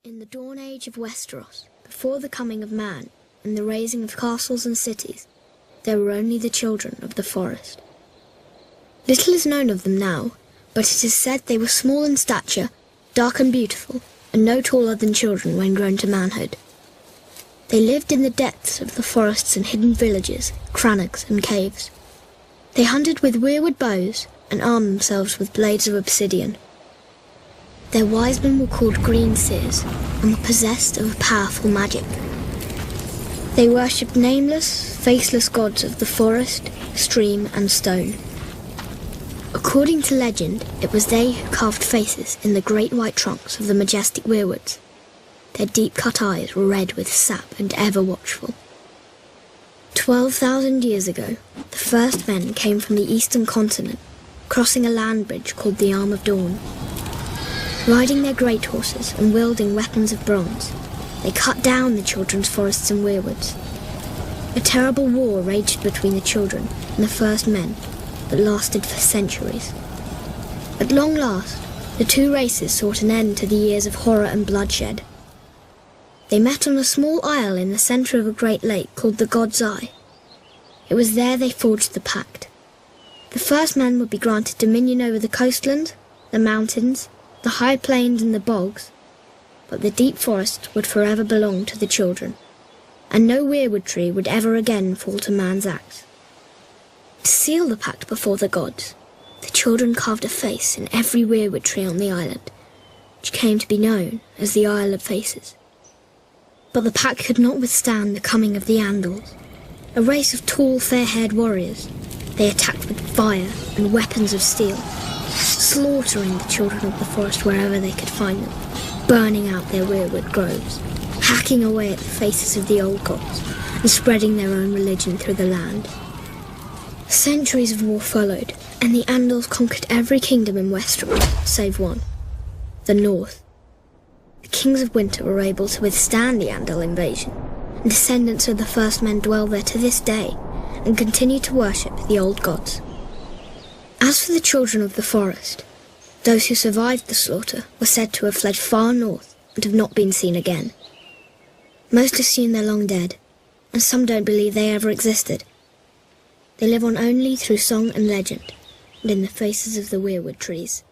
In the dawn age of Westeros, before the coming of man and the raising of castles and cities, there were only the children of the forest. Little is known of them now, but it is said they were small in stature, dark and beautiful, and no taller than children when grown to manhood. They lived in the depths of the forests and hidden villages, crannogs and caves. They hunted with weirwood bows and armed themselves with blades of obsidian. Their wise men were called green seers and were possessed of a powerful magic. They worshipped nameless, faceless gods of the forest, stream and stone. According to legend, it was they who carved faces in the great white trunks of the majestic weirwoods. Their deep-cut eyes were red with sap and ever watchful. 12,000 years ago, the first men came from the eastern continent, crossing a land bridge called the Arm of Dawn. Riding their great horses and wielding weapons of bronze, they cut down the children's forests and weirwoods. A terrible war raged between the children and the first men that lasted for centuries. At long last, the two races sought an end to the years of horror and bloodshed. They met on a small isle in the centre of a great lake called the God's Eye. It was there they forged the pact. The first men would be granted dominion over the coastlands, the mountains, the high plains and the bogs, but the deep forest would forever belong to the children, and no weirwood tree would ever again fall to man's axe. To seal the pact before the gods, the children carved a face in every weirwood tree on the island, which came to be known as the Isle of Faces. But the pact could not withstand the coming of the Andals, a race of tall, fair-haired warriors. They attacked with fire and weapons of steel, slaughtering the children of the forest wherever they could find them, burning out their weirwood groves, hacking away at the faces of the old gods, and spreading their own religion through the land. Centuries of war followed, and the Andals conquered every kingdom in Westeros, save one, the North. The kings of winter were able to withstand the Andal invasion, and descendants of the first men dwell there to this day, and continue to worship the old gods. As for the children of the forest, those who survived the slaughter were said to have fled far north and have not been seen again. Most assume they're long dead, and some don't believe they ever existed. They live on only through song and legend, and in the faces of the weirwood trees.